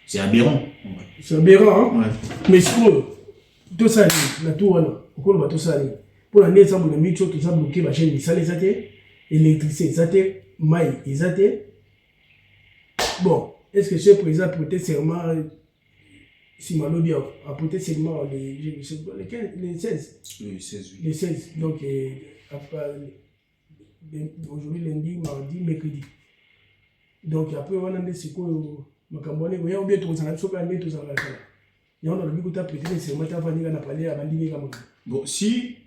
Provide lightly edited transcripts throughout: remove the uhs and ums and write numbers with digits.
C'est aberrant. C'est aberrant, hein? Ouais. Mais ce tout ça, la tour, on va tout ça. Pour l'année, ça, on a mis tout ça bloqué, la chaîne, ça les a été, électricité, ça a été, maille, ils a été. Bon, est-ce que ce président prêté serment, si Malobi a prêté serment les 16? Les 16, oui. Les 16, donc, aujourd'hui, lundi, mardi, mercredi. Donc, après, on a des secours, on a oublié tout ça, on a oublié tout ça. Bon, si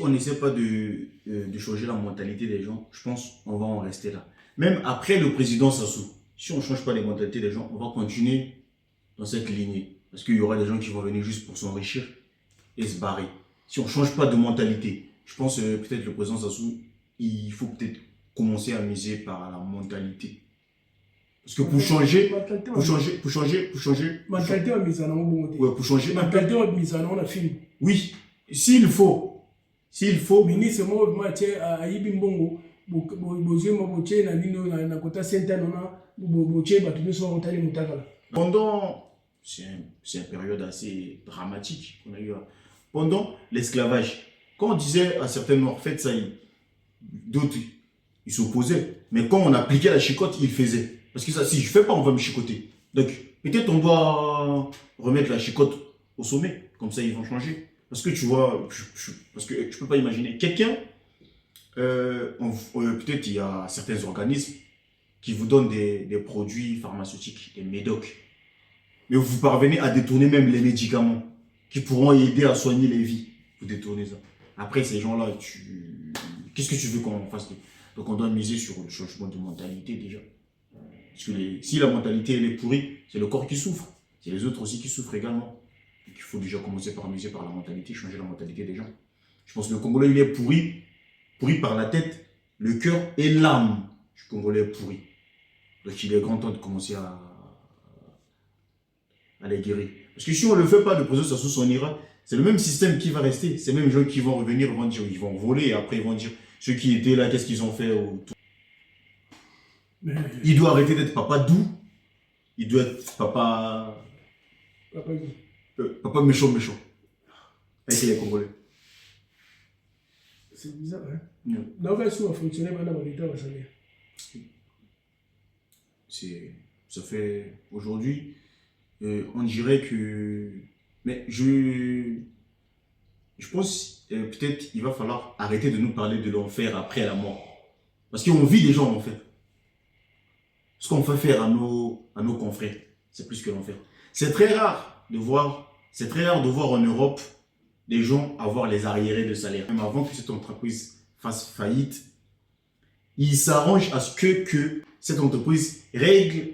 on n'essaie pas de changer la mentalité des gens, je pense qu'on va en rester là. Même après le président Sassou, si on ne change pas les mentalités des gens, on va continuer dans cette lignée. Parce qu'il y aura des gens qui vont venir juste pour s'enrichir et se barrer. Si on ne change pas de mentalité, je pense peut-être le président Sassou, il faut peut-être commencer à miser par la mentalité. Parce que pour changer. Mentalité à mise en avant. Ouais, pour changer. Mentalité à mise en avant, on a film. Oui, s'il faut. Ministre, moi, tiens, à Ibimbongo, pendant, c'est une période assez dramatique qu'on a eu. Pendant l'esclavage, quand on disait à certains Noirs, faites ça, d'autres, ils s'opposaient. Mais quand on appliquait la chicotte, ils faisaient. Parce que ça, si je ne fais pas, on va me chicoter. Donc, peut-être on doit remettre la chicote au sommet. Comme ça, ils vont changer. Parce que tu vois, parce que je ne peux pas imaginer. Quelqu'un, peut-être il y a certains organismes qui vous donnent des produits pharmaceutiques, des médocs. Mais vous parvenez à détourner même les médicaments qui pourront aider à soigner les vies. Vous détournez ça. Après, ces gens-là, qu'est-ce que tu veux qu'on fasse? Donc, on doit miser sur le changement de mentalité déjà. Parce que si la mentalité elle est pourrie, c'est le corps qui souffre. C'est les autres aussi qui souffrent également. Donc il faut déjà commencer par miser par la mentalité, changer la mentalité des gens. Je pense que le Congolais, il est pourri par la tête, le cœur et l'âme du Congolais est pourri. Donc il est grand temps de commencer à les guérir. Parce que si on ne le fait pas, le président Sassou s'en ira. C'est le même système qui va rester. Ces mêmes gens qui vont revenir, vont dire, ils vont voler, et après ils vont dire, ceux qui étaient là, qu'est-ce qu'ils ont fait Il doit arrêter d'être papa doux. Il doit être papa méchant. Avec les Congolais. C'est bizarre, hein? Donc, est-ce qu'on va fonctionner pendant l'État va salir? Ça fait aujourd'hui, on dirait que. Mais je pense peut-être il va falloir arrêter de nous parler de l'enfer après la mort. Parce qu'on vit déjà en enfer. Ce qu'on fait faire à nos confrères, c'est plus que l'enfer. C'est très rare de voir en Europe des gens avoir les arriérés de salaire. Même avant que cette entreprise fasse faillite, ils s'arrangent à ce que cette entreprise règle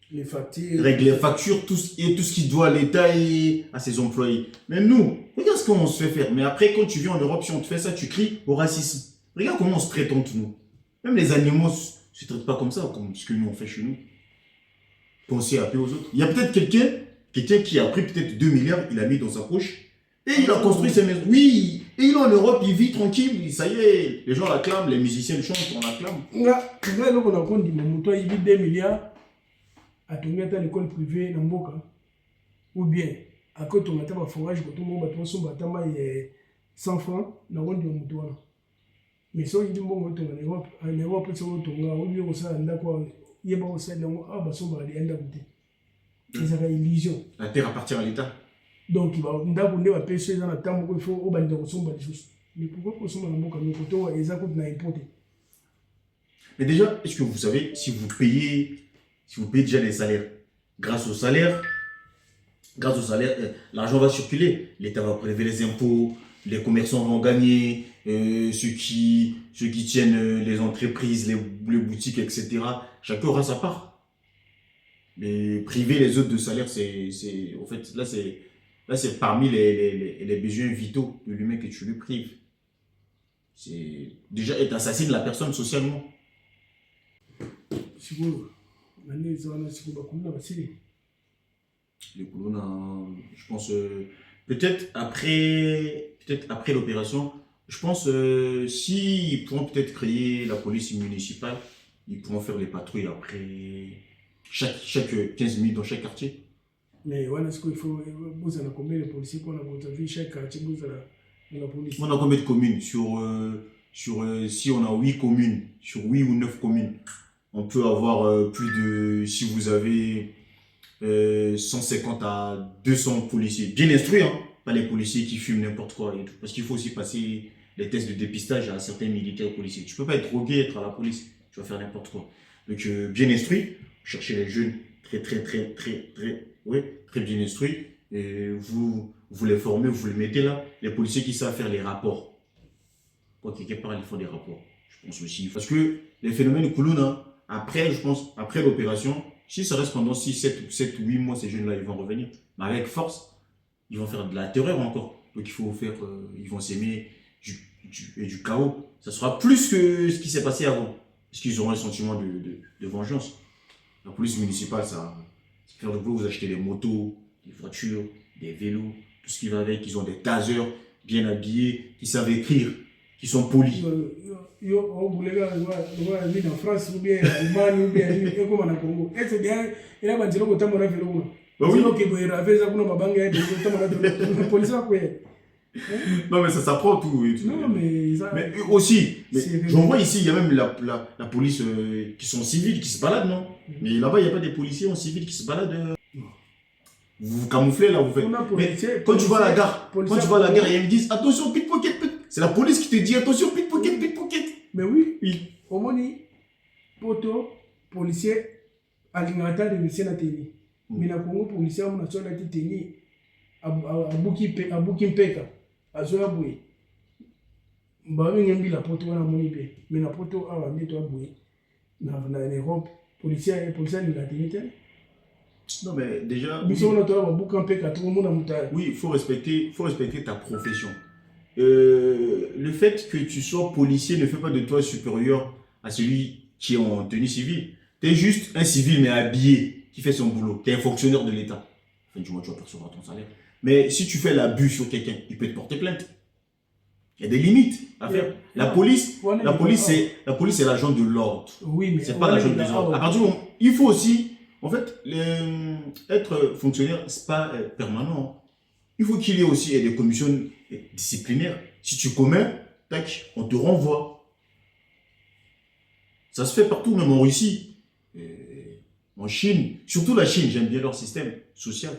les factures, tout ce qui doit à l'État et à ses employés. Mais nous, regarde ce qu'on se fait faire. Mais après, quand tu viens en Europe, si on te fait ça, tu cries au racisme. Regarde comment on se traite entre nous. Même les animaux ne se traitent pas comme ça, comme ce que nous on fait chez nous. Pensez un peu aux autres. Il y a peut-être quelqu'un qui a pris peut-être 2 milliards, il a mis dans sa poche, et il a construit ses maisons. Oui, et il est en Europe, il vit tranquille, ça y est, les gens l'acclament, les musiciens chantent, on l'acclame. Là, on a compte, il vit 2 milliards, à ton à l'école privée, dans Mboka. Ou bien, à côté, on a un forage, quand on a 100 francs, on a compte de Moutoua. Mais si on dit bon, en Europe, c'est on a ça, il y a aussi des illusions. La terre appartient à l'État. Donc, il va pêcher dans la temps où il faut au bal de ressources. Mais pourquoi on s'en va à nos côtés et ça coûte n'importe. Mais déjà, est-ce que vous savez, si vous payez déjà les salaires, grâce au salaire, l'argent va circuler. L'État va prélever les impôts, les commerçants vont gagner, ceux qui tiennent les entreprises, les boutiques, etc. Chacun aura sa part. Mais priver les autres de salaire, en fait, là, c'est parmi les besoins vitaux de l'humain que tu lui prives. C'est déjà, tu assassines la personne socialement. Les colonnes, je pense, peut-être après l'opération, je pense, s'ils pourront peut-être créer la police municipale, ils pourront faire les patrouilles après chaque 15 minutes dans chaque quartier. Mais voilà ce qu'il faut. Vous avez combien de policiers qu'on a vu chaque quartier, vous avez dans la police? On a combien de communes si on a 8 communes, sur 8 ou 9 communes, on peut avoir plus de, si vous avez 150 à 200 policiers, bien instruits, hein, pas les policiers qui fument n'importe quoi et tout, parce qu'il faut aussi passer les tests de dépistage à certains militaires policiers. Tu peux pas être drogué, être à la police, tu vas faire n'importe quoi. Donc bien instruits, cherchez les jeunes très bien instruits, et vous les formez, vous les mettez là, les policiers qui savent faire les rapports. Quand quelque part, ils font des rapports, je pense aussi. Parce que les phénomènes Koulouna, après, je pense, après l'opération, si ça reste pendant 6, 7 ou 8 mois, ces jeunes-là, ils vont revenir. Mais avec force, ils vont faire de la terreur encore. Donc il faut faire, ils vont s'aimer du chaos. Ça sera plus que ce qui s'est passé avant. Parce qu'ils auront un sentiment de vengeance. La police municipale, ça faire de vous achetez des motos, des voitures, des vélos, tout ce qui va avec. Ils ont des tasers bien habillés, qui savent écrire, qui sont polis. Vous voulez vivre en France ou bien en Allemagne ou bien comme en Congo. Est-ce que il y a des gens qui ont fait le bah oui. Non mais ça s'apprend tout. Non mais aussi, j'en vois ici, il y a même la police qui sont civils, qui se baladent, non? Mais là-bas, il n'y a pas des policiers en civil qui se baladent. Vous vous camouflez là, vous faites. Mais quand tu vas à la gare, et ils me disent attention, pickpocket, c'est la police qui te dit attention, pickpocket. Mais oui, au moins, poto, policier, alimentaire de monsieur Nathalie. Mais na Congo, policier, on a sur la tête, à Bukimpeka, à Zoaboué. Mbawe ngembi la poto wana monipe. Mais na poto awa neto aboué. Na Europe, policier ni la tête. Non mais déjà. Oui, il faut respecter ta profession. Le fait que tu sois policier ne fait pas de toi supérieur à celui qui est en tenue civile. Tu es juste un civil mais habillé qui fait son boulot. Tu es un fonctionnaire de l'État. Fin du mois, tu vas percevoir ton salaire. Mais si tu fais l'abus sur quelqu'un, il peut te porter plainte. Il y a des limites à faire. La police, c'est l'agent de l'ordre. Oui, mais c'est pas l'agent de l'ordre. À partir du moment, il faut aussi, en fait, être fonctionnaire, c'est pas permanent. Il faut qu'il y ait aussi des commissions disciplinaires. Si tu commets, tac, on te renvoie. Ça se fait partout, même en Russie, en Chine. Surtout la Chine, j'aime bien leur système social.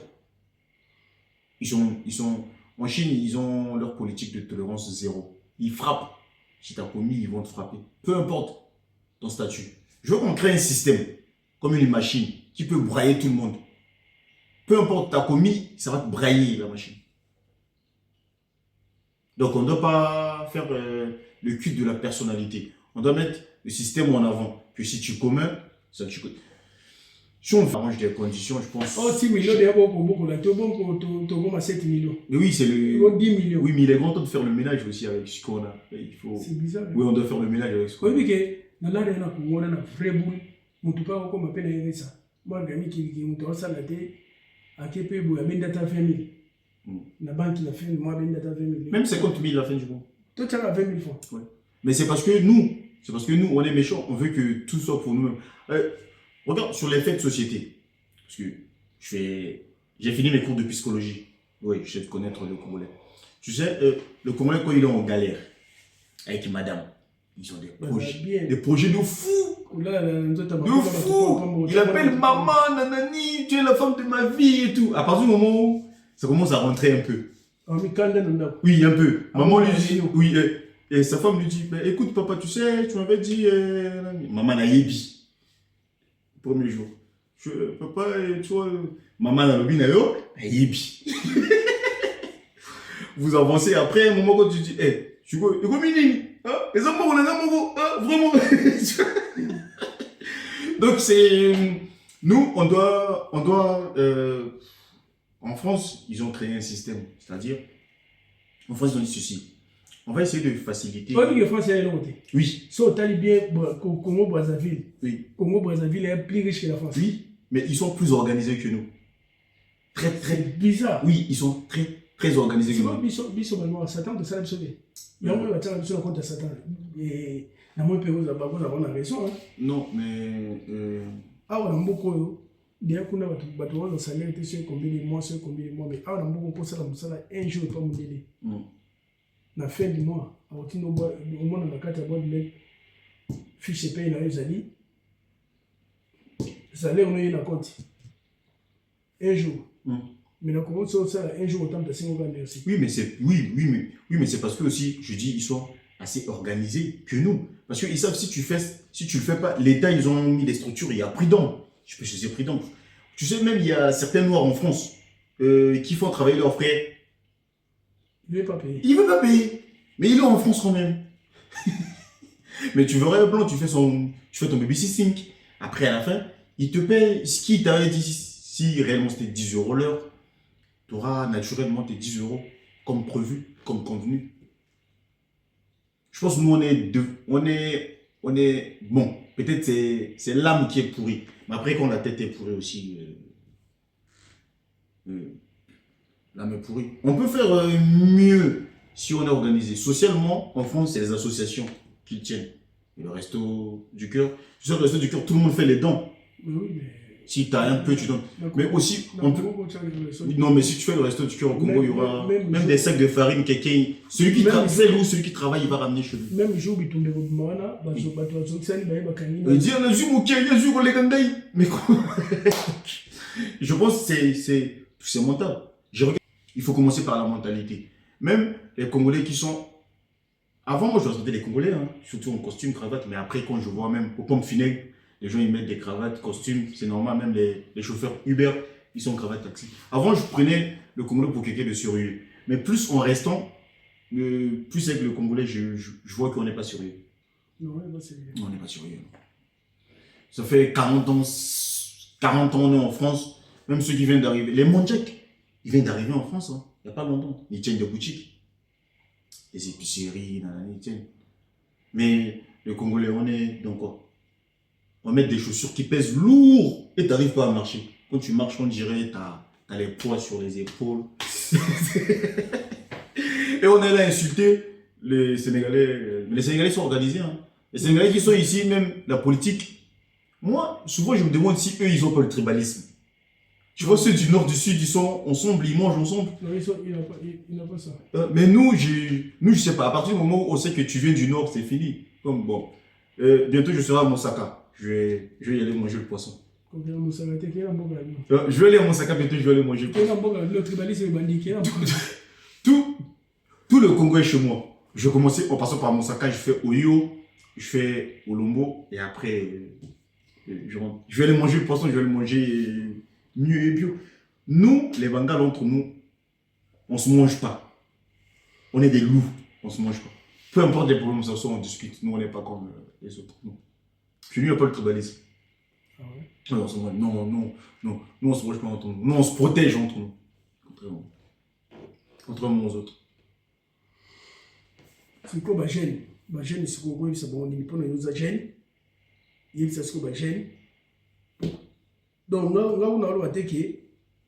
En Chine, ils ont leur politique de tolérance zéro. Ils frappent. Si tu as commis, ils vont te frapper. Peu importe ton statut. Je veux qu'on crée un système, comme une machine, qui peut brailler tout le monde. Peu importe, tu as commis, ça va te brailler la machine. Donc on ne doit pas faire le culte de la personnalité. On doit mettre le système en avant. Que si tu commets, ça tu coûte. Si on arrange des conditions, je pense. Oh, 6 millions, déjà, tu as 7 millions. Mais oui, c'est le. 10 millions. Oui, mais il est grand temps de faire le ménage aussi avec ce qu'on a. C'est bizarre. Oui, on doit faire le ménage avec ce qu'on a. Oui, mais dans la réunion, on a un vrai boule. On ne peut pas comme appeler ça. Moi, je qui a ça la tête. À quel pays, il y a bien data 20 000. La banque, il a fait moi bien data 20 000. Même 50 000 à la fin du mois. Toi, tu as 20 000 francs. Ouais. Mais c'est parce que nous, on est méchants. On veut que tout soit pour nous-mêmes. Regarde sur les faits de société. Parce que j'ai fini mes cours de psychologie. Oui, je sais connaître le Congolais. Tu sais, le Congolais, quand il est en galère avec madame, ils ont des projets de fou. De fou. Il appelle maman, nanani, tu es la femme de ma vie et tout. À partir du moment où ça commence à rentrer un peu. Oui, un peu. Maman lui dit, oui, et sa femme lui dit, écoute papa, tu sais, tu m'avais dit, maman n'a yébi. Premier jour. Papa, tu vois, maman n'a lobby, n'a yébi. Vous avancez après un moment quand tu dis, tu vois, et comme il les amours, vraiment. Donc c'est, nous, on doit en France, ils ont créé un système, c'est-à-dire, en France, ils ont dit ceci. On va essayer de faciliter. Tu dis que France est l'autre. Oui. Si on t'a bien Congo-Brazzaville. Oui. Congo-Brazzaville est plus riche que la France. Oui, mais ils sont plus organisés que nous. Très bizarre. Oui, ils sont très organisés que nous. Bisous, Satan de ça, il y a un peu de temps contre Satan. Et dans mon pays, vous avez raison. Non, mais awa na mboka oyo déjà kuna bato wana salaire te sur combien de mois mais awa na mboka okosala mosala un jour epa mondele na fin du mois akotinda omona na kati ya boîte mail fiche epai na yo ezali salaire ono ye na compte un jour mais na comment ça un jour autant de 5 ans aussi. Oui mais c'est parce que aussi je dis ils sont assez organisés que nous parce que ils savent si tu le fais pas, l'État ils ont mis des structures, il y a prud'homme. Je peux choisir prud'homme. Tu sais même il y a certains noirs en France qui font travailler leurs frères. Il veut pas payer. Il veut pas payer. Mais il est en France quand même. Mais tu verrais le plan, tu fais ton babysitting. Après à la fin, il te paye ce qu'il t'avait dit. Si réellement c'était 10 € l'heure, tu auras naturellement tes 10 € comme prévu, comme convenu. Je pense que nous, on est bon. Peut-être c'est l'âme qui est pourrie. Mais après, quand la tête est pourrie aussi, l'âme est pourrie. On peut faire mieux si on est organisé. Socialement, en France, c'est les associations qui le tiennent. Et le resto du cœur. Sur le resto du cœur, tout le monde fait les dons. Oui, mais... Si tu as un peu, tu donnes. Mais aussi, on peut... Non, mais si tu fais le resto du cœur au Congo, il y aura même des sacs de farine, quelqu'un. Celui qui travaille, il va ramener chez lui. Même jour, il tombe de Mana, mais je pense que c'est mental. Il faut commencer par la mentalité. Même les Congolais qui sont. Avant, moi, je respectais les Congolais, hein, surtout en costume, cravate, mais après, quand je vois même aux pompes funèbres, les gens ils mettent des cravates, costumes, c'est normal, même les chauffeurs Uber, ils sont en cravate taxi. Avant, je prenais le Congolais pour quelqu'un de sérieux. Mais plus en restant, plus avec le Congolais, je vois qu'on n'est pas sérieux. Non, on n'est pas sérieux. On n'est pas sérieux. Ça fait 40 ans on est en France, même ceux qui viennent d'arriver. Les Mondjek, ils viennent d'arriver en France, hein. Il n'y a pas longtemps. Ils tiennent des boutiques. Des épiceries, ils tiennent. Mais le Congolais, on est dans quoi? On va mettre des chaussures qui pèsent lourd et tu n'arrives pas à marcher. Quand tu marches, on dirait que tu as les poids sur les épaules. Et on est là à insulter les Sénégalais. Mais les Sénégalais sont organisés. Hein. Les Sénégalais qui sont ici, même la politique. Moi, souvent, je me demande si eux, ils n'ont pas le tribalisme. Tu vois, ceux du nord, du sud, ils sont ensemble, ils mangent ensemble. Non, il n'a pas ça. Mais nous, je sais pas. À partir du moment où on sait que tu viens du nord, c'est fini. Comme bon. Bientôt, je serai à Mosaka. Je vais y aller manger le poisson. Je vais aller à Mosaka, bientôt, je vais aller manger le poisson. Le tribalisme est bandit. Tout le Congo est chez moi. Je commençais en passant par Mosaka, je fais Oyo, je fais Olombo, et après, je vais aller manger le poisson, je vais aller manger mieux et bio. Nous, les Bangals, entre nous, on ne se mange pas. On est des loups, on ne se mange pas. Peu importe les problèmes, ça on discute. Nous, on n'est pas comme les autres. Non. Chez nous, il n'y a pas le tribalisme. Ah ouais? Non, nous, on ne se mange pas entre nous. Nous, on se protège entre nous. Contrairement aux autres. C'est quoi, gêne? Gêne, c'est quoi? C'est bon, on dit, pour nous, gêne. Il y a ce qu'on gêne. Donc, on a dit que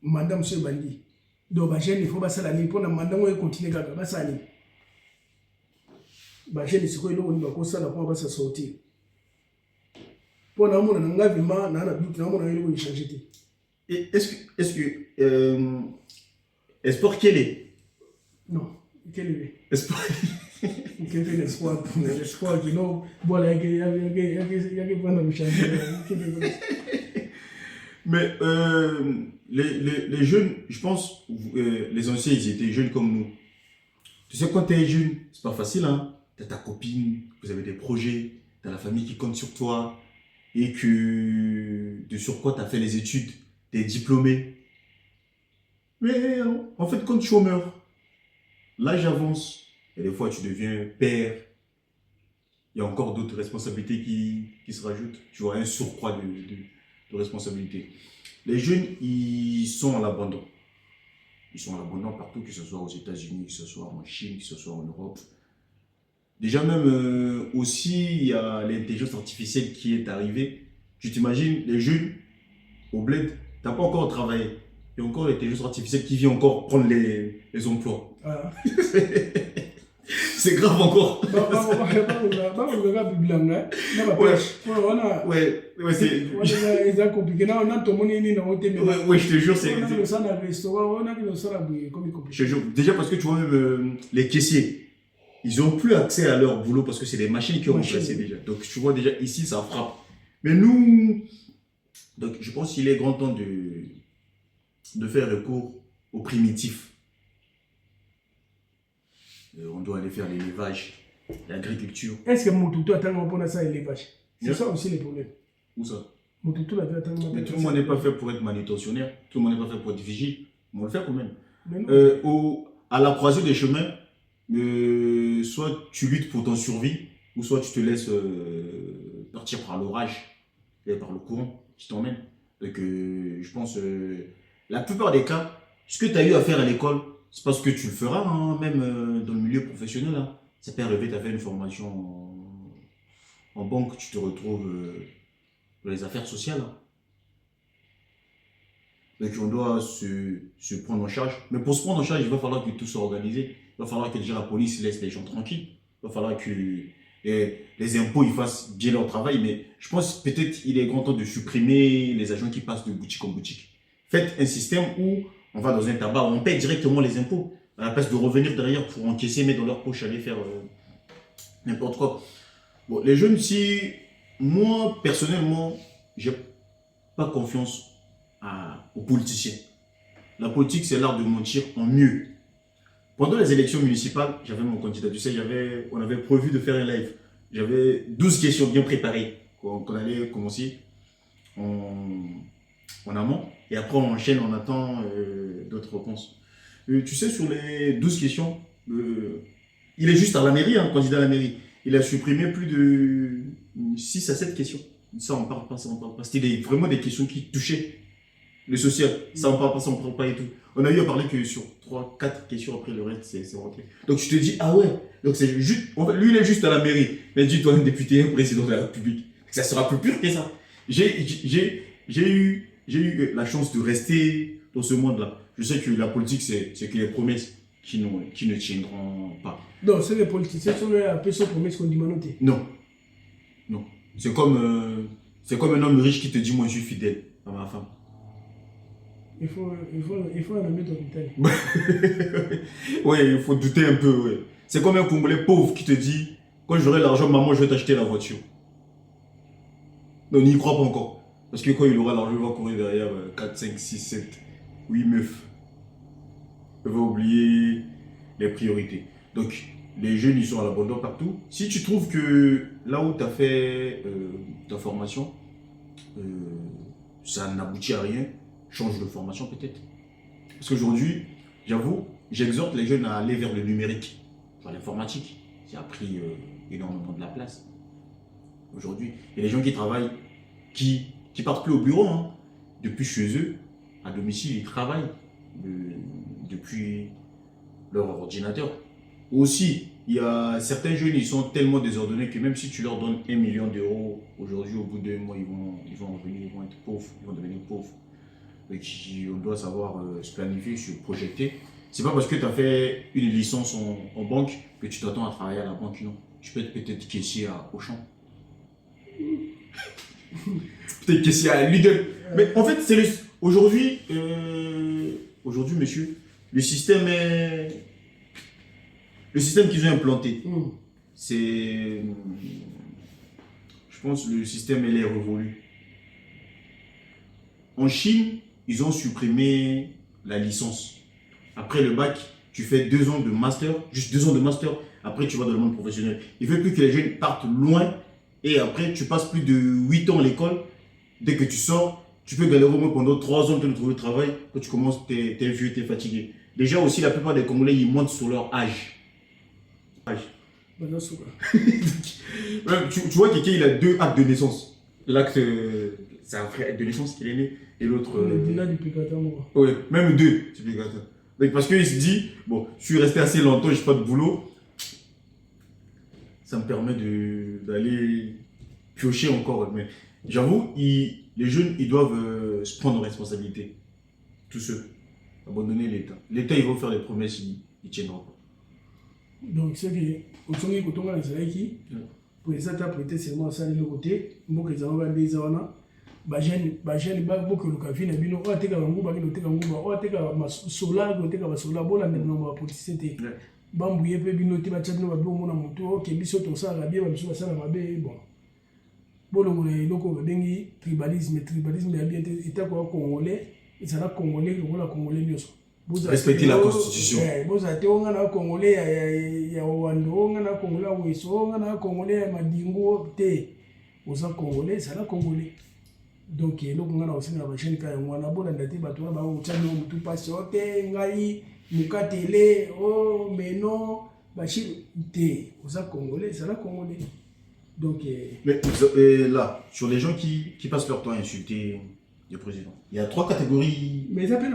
madame se bandit. Donc, gêne, il faut pas ça l'année. Pour la madame, on continue à faire ça. Gêne, c'est quoi? On va ça, on va sortir. Pour la monde, on a vu, on a doute, on a changé. Est-ce que espoir quel est? Non, quel est espoir? Quel est l'espoir? L'espoir qui non, voilà, il y a prendre le changer. Mais les jeunes, je pense, les anciens, ils étaient jeunes comme nous. Tu sais, quand tu es jeune, c'est pas facile, hein? Tu as ta copine, vous avez des projets, tu as la famille qui compte sur toi, et que de surcroît, tu as fait les études, tu es diplômé. Mais en fait, quand tu es chômeur, l'âge avance, et des fois, tu deviens père. Il y a encore d'autres responsabilités qui se rajoutent. Tu vois, un surcroît de responsabilités. Les jeunes, ils sont à l'abandon. Ils sont à l'abandon partout, que ce soit aux États-Unis, que ce soit en Chine, que ce soit en Europe. Déjà même aussi, il y a l'intelligence artificielle qui est arrivée. Tu t'imagines, les jeunes, au bled, tu n'as pas encore travaillé. Il y a encore l'intelligence artificielle qui vient encore prendre les emplois. Ah. C'est grave encore. Ouais, ouais, c'est. Ouais, je te jure, c'est. Je te jure. Déjà parce que tu vois, même les caissiers, ils n'ont plus accès à leur boulot parce que c'est des machines qui ont remplacé déjà. Donc tu vois déjà ici, ça frappe. Mais nous, donc je pense qu'il est grand temps de faire recours aux primitifs. On doit aller faire l'élevage, l'agriculture. Est-ce que Moutoutou attend pour ça l'élevage? C'est ça aussi le problème. Où ça? Moutoutou l'avait attendu. Mais tout le monde n'est pas fait pour être manutentionnaire, tout le monde n'est pas fait pour être vigile. On le fait quand même. À la croisée des chemins, soit tu luttes pour ton survie, ou soit tu te laisses partir par l'orage et par le courant qui t'emmène. Donc je pense, la plupart des cas, ce que tu as eu à faire à l'école, c'est parce que tu le feras, hein, même dans le milieu professionnel. Hein. Ça peut arriver, tu as fait une formation en banque, tu te retrouves dans les affaires sociales. Hein. Donc on doit se prendre en charge. Mais pour se prendre en charge, il va falloir que tout soit organisé. Il va falloir que déjà la police laisse les gens tranquilles. Il va falloir que les impôts ils fassent bien leur travail. Mais je pense peut-être il est grand temps de supprimer les agents qui passent de boutique en boutique. Faites un système où on va dans un tabac, on paie directement les impôts, à la place de revenir derrière pour encaisser, mettre dans leur poche, aller faire n'importe quoi. Bon, les jeunes, si moi, personnellement, j'ai pas confiance aux politiciens. La politique, c'est l'art de mentir en mieux. Pendant les élections municipales, j'avais mon candidat, tu sais, on avait prévu de faire un live. J'avais 12 questions bien préparées qu'on allait commencer en amont. Et après, on enchaîne, on attend d'autres réponses. Tu sais, sur les 12 questions, il est juste à la mairie, hein, candidat à la mairie. Il a supprimé plus de 6 à 7 questions. Ça, on ne parle pas, ça, on parle pas. C'était vraiment des questions qui touchaient le social. Ça, on ne parle pas, ça, on ne parle pas et tout. On a eu à parler que sur 3, 4 questions, après le reste, c'est rentré. Donc, je te dis, ah ouais, donc c'est juste, en fait, lui, il est juste à la mairie. Mais dis-toi, un député, un président de la République. Ça sera plus pur que ça. J'ai eu la chance de rester dans ce monde-là. Je sais que la politique, c'est que les promesses qui ne tiendront pas. Non, c'est les politiciens qui sont appelés sans promesses qu'on dit manoté. Non. Non. C'est comme un homme riche qui te dit, moi, je suis fidèle à ma femme. Il faut un ami d'hôpital. Oui, il faut douter un peu. Ouais. C'est comme un Congolais pauvre qui te dit, quand j'aurai l'argent, maman, je vais t'acheter la voiture. Non, n'y crois pas encore. Parce que quand il aura l'argent, il va courir derrière 4, 5, 6, 7, 8 meufs. Il va oublier les priorités. Donc, les jeunes, ils sont à l'abandon partout. Si tu trouves que là où tu as fait ta formation, ça n'aboutit à rien, change de formation peut-être. Parce qu'aujourd'hui, j'avoue, j'exhorte les jeunes à aller vers le numérique, vers l'informatique. Ça a pris énormément de la place. Aujourd'hui, il y a des gens qui travaillent, qui partent plus au bureau, hein. Depuis chez eux, à domicile, ils travaillent depuis leur ordinateur. Aussi, il y a certains jeunes, ils sont tellement désordonnés que même si tu leur donnes 1 million d'euros, aujourd'hui, au bout de 2 mois, ils vont revenir, ils vont être pauvres, ils vont devenir pauvres. Donc, on doit savoir se planifier, se projeter. C'est pas parce que tu as fait une licence en banque que tu t'attends à travailler à la banque, non. Tu peux être peut-être caissier à Auchan. Peut-être caissier à Lidl. Mais en fait, c'est aujourd'hui, monsieur, le système qu'ils ont implanté, c'est, je pense, le système est révolu. En Chine, ils ont supprimé la licence. Après le bac, tu fais 2 ans de master, juste 2 ans de master. Après, tu vas dans le monde professionnel. Il ne veut plus que les jeunes partent loin. Et après, tu passes plus de 8 ans à l'école. Dès que tu sors, tu peux galérer au moins pendant 3 ans de trouver le travail. Quand tu commences, tu es vieux, tu es fatigué. Déjà aussi, la plupart des Congolais, ils montent sur leur âge. Tu vois, quelqu'un, il a 2 actes de naissance. L'acte, c'est un frère de naissance qu'il est né. Et l'autre... Oui, même 2, c'est obligatoire. Donc, parce qu'il se dit, bon, je suis resté assez longtemps, je n'ai pas de boulot. Ça me permet d'aller piocher encore. Mais j'avoue, les jeunes, ils doivent se prendre en responsabilité. Tous ceux. Abandonner l'État. L'État, ils vont faire des promesses, ils ne tiendront pas. Donc, c'est que, au sommet, quand on a les Zalaïki, pour les attaques, prêter seulement ça de l'autre côté, beaucoup de gens ont des ans, bajani beaucoup de café, bino, ou ateka ngouba, bino teka ngouba, ou ateka sola, bino teka sola, bola ndeno ma politicité. Bambouye pe bino te ba tchabino ba bo mona moto, OK, biso to ça la bien, biso ça la mabe, bon. Bolo ngona loko ba bengi tribalisme ya bien état ko congolais, ça la congolais, la congolais nyoso. Respecter la constitution. Vous avez un Congolais, il y a un Congolais, un Congolais, Madingo, vous êtes Congolais, c'est un Congolais. Donc, on a aussi une chaîne qui a un abonnement à la tout passe, Ngai, Mukatele, oh, mais non, Bachir, vous êtes Congolais, c'est un Congolais. Donc, mais là, sur les gens qui passent leur temps à insulter le président, il y a 3 catégories. Mais ça peut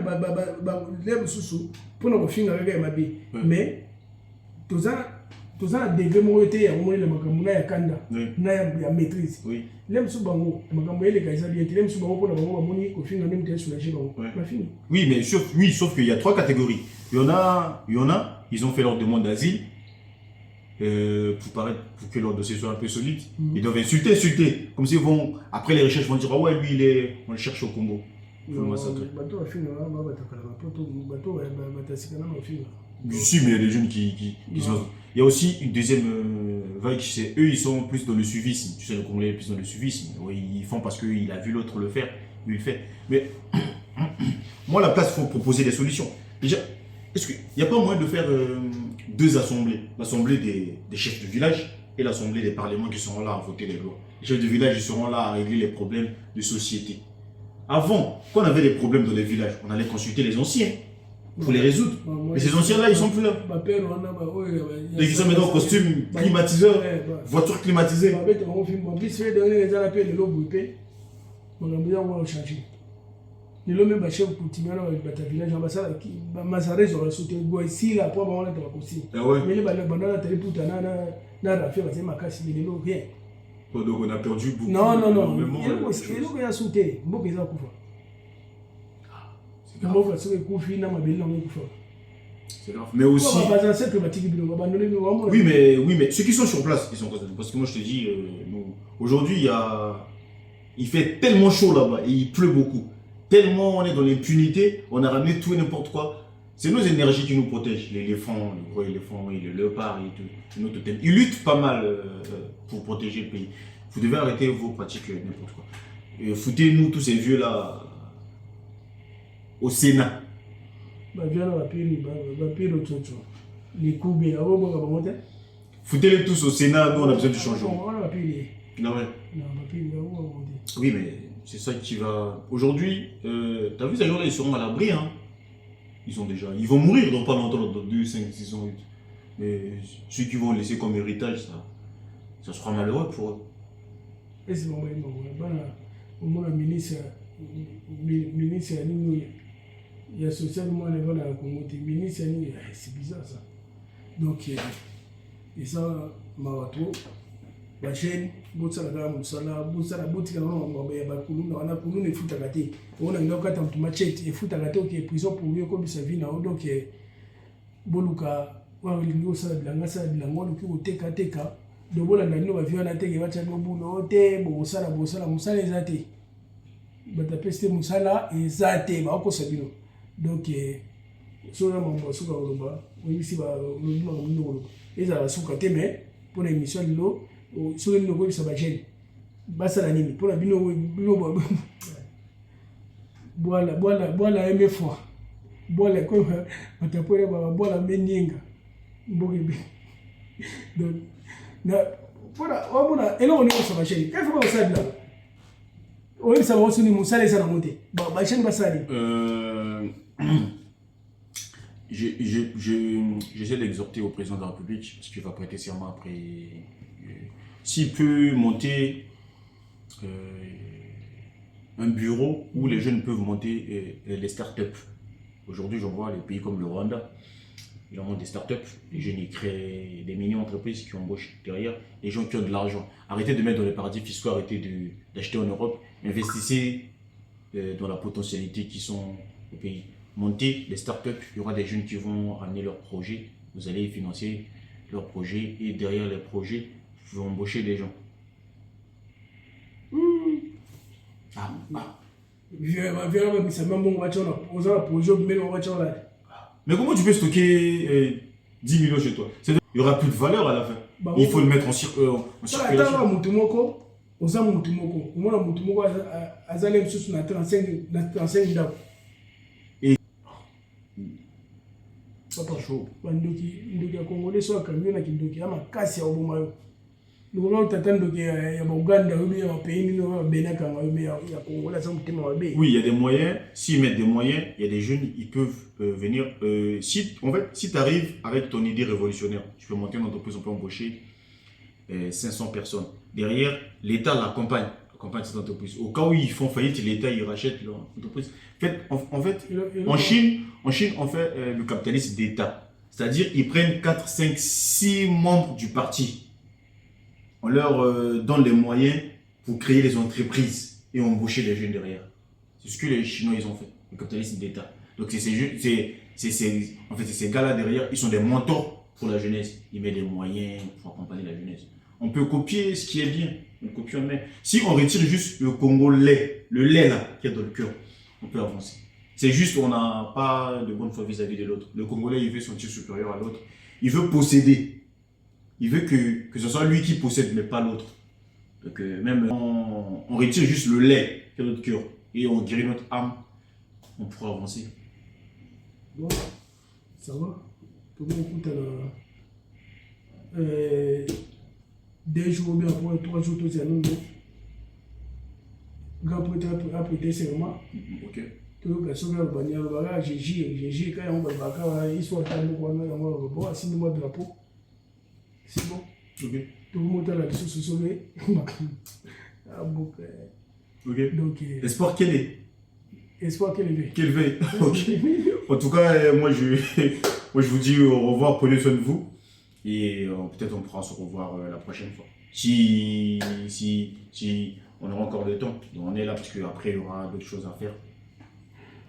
les sous pour nous finir avec ma vie. Mais tout ça devait été à un moment de ma kanda, na maîtrise. Les sous bango, ma les gars, les sous bango pour la bango, moni, au fin de même sur la génération. Oui, mais sauf qu'il y a 3 catégories. Il y en a, ils ont fait leur demande d'asile. Pour que leur dossier soit un peu solide, ils doivent insulter. Comme s'ils vont, après les recherches, vont dire ah ouais, lui, on le cherche au Congo. Si, mais il y a des jeunes qui sont. Il y a aussi une deuxième vague, c'est eux, ils sont plus dans le suivisme. Tu sais, le Congolais est plus dans le suivisme. Oui, ils font parce qu'il a vu l'autre le faire, lui il le fait. Mais moi, à la place, il faut proposer des solutions. Déjà, est-ce qu'il n'y a pas moyen de faire 2 assemblées? L'assemblée des chefs de village et l'assemblée des parlements qui seront là à voter les lois. Les chefs de village, ils seront là à régler les problèmes de société. Avant, quand on avait des problèmes dans les villages, on allait consulter les anciens pour les résoudre. Mais ces anciens-là, ils ne sont plus là. Donc ils sont maintenant en costume climatiseur, voiture climatisée. Le même bachef continue à battre village ambassade Mazaré aura sauté ici là pour avoir la possible. Mais les banana télé pour na rafia c'est ma casse mais le rien. Donc on a perdu beaucoup. Non. Il a sauté, beaucoup ils ont couvert. C'est grave. Parce que Koufi n'a ma belle non couvert. C'est grave. Mais aussi Oui, mais ceux qui sont sur place, ils sont concernés parce que moi je te dis aujourd'hui il fait tellement chaud là-bas et il pleut beaucoup. Tellement on est dans l'impunité, on a ramené tout et n'importe quoi. C'est nos énergies qui nous protègent. L'éléphant, le gros éléphant, le léopard et tout. Notre thème. Ils luttent pas mal pour protéger le pays. Vous devez arrêter vos pratiques n'importe quoi. Et foutez-nous tous ces vieux-là au Sénat. Foutez-les tous au Sénat, nous on a besoin du changement. Oui, mais c'est ça qui va. Aujourd'hui, t'as vu, ces gens-là, ils seront à l'abri. Hein. Ils vont mourir dans pas longtemps, dans 2, 5, 6 ans. Mais ceux qui vont laisser comme héritage, ça sera malheureux pour eux. Et c'est mon ministre, il y a socialement les gens à la communauté. Ministre, c'est bizarre ça. Donc, et ça, Marato. La chaîne, Botsala, Botsala, Botika, on a pour nous les foot à gâter. On a une occasion de machette et foot à gâter qui est prison pour lui comme sa vie. Donc, Boluka, on a une grosse salle de la salle de la mode qui est au TK. De Bola, nous va vivre à la tête et va te dire Bossala, Moussala et Zate. Bata peste Moussala et Zate, ma oko sabino. Donc, sur la maman, sur la roba, oui, si va nous et ça va sous côté, mais pour l'émission de l'eau. Sur le logo, ça va gêner. Bassa la nuit. Pour la bino, bois la aimé fois. Bois la comme bois la meninga. Donc, voilà, et là on est au Sabachel. Qu'est-ce que ça là? Oui, ça va aussi nous mousser ça la montée. Bachel Bassali. J'essaie d'exhorter au président de la République parce qu'il va prêter serment après. S'il peut monter un bureau où les jeunes peuvent monter les startups. Aujourd'hui, j'en vois les pays comme le Rwanda, ils montent des startups, les jeunes ils créent des mini-entreprises qui embauchent derrière, les gens qui ont de l'argent. Arrêtez de mettre dans les paradis fiscaux, arrêtez d'acheter en Europe, investissez dans la potentialité qui sont au pays. Montez des startups, il y aura des jeunes qui vont amener leurs projets, vous allez financer leurs projets et derrière les projets, vous embauchez des gens. Ah, ah. Mais comment tu peux stocker 10 millions chez toi? Il n'y aura plus de valeur à la fin. Il faut le mettre en circulation. Oza mutu moko omona mutu moko azali lisusu na 35 ndako papa chaud bandoki ya congolais so akambi na kindoki ya makasi ya oboma yo lokola otata ndoki ya bauganda oyo ya bapays nini oyo babenakanga oyo ya congolais aza motema mabe. Oui, il y a des moyens. S'ils mettent des moyens, il y a des jeunes, ils peuvent venir. En fait, si tu arrives avec ton idée révolutionnaire, tu peux monter une entreprise, on peut embaucher 500 personnes. Derrière, l'État l'accompagne cette entreprise. Au cas où ils font faillite, l'État il rachète leur entreprise. En Chine, on fait le capitalisme d'État. C'est-à-dire ils prennent 4, 5, 6 membres du parti. On leur donne les moyens pour créer les entreprises et embaucher les jeunes derrière. C'est ce que les Chinois ils ont fait, le capitalisme d'État. Donc c'est ces gars-là derrière, ils sont des mentors pour la jeunesse. Ils mettent des moyens pour accompagner la jeunesse. On peut copier ce qui est bien. On copie, on met. Si on retire juste le Congolais, le lait là, qui est dans le cœur, on peut avancer. C'est juste on n'a pas de bonne foi vis-à-vis de l'autre. Le Congolais, il veut se sentir supérieur à l'autre. Il veut posséder. Il veut que ce soit lui qui possède, mais pas l'autre. Donc même on retire juste le lait qui est dans notre cœur et on guérit notre âme, on pourra avancer. Bon, ça va. Tout le monde écoute à 2 jours ou bien après 3 jours, tout ça, nous, grand prêtre a prêté serment. Ok. Tout le monde a dit, j'ai quand on va ils sont en train de voir, si nous avons drapeau. C'est bon. Ok. Tout le monde a la question sur sauver. Ok. Donc, espoir quel est? Espoir quel est? Quel veille. Ok. En tout cas, moi je vous dis au revoir, prenez soin de vous. Et peut-être on pourra se revoir la prochaine fois. Si on aura encore le temps. Donc on est là parce qu'après il y aura d'autres choses à faire.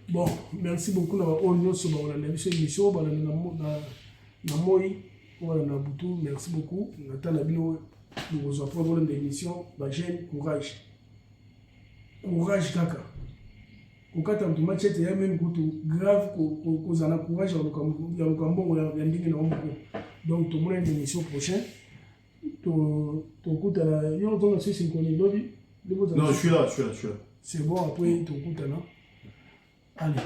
Bon, merci beaucoup. Merci beaucoup. Nous avons une émission. Courage. Courage, kaka. Kokata machete ya même grave kozana courage ya lukambo ya ndenge na omoko. Donc tout le monde une émission prochaine. Non, je suis là. C'est bon, après tout le monde. Allez.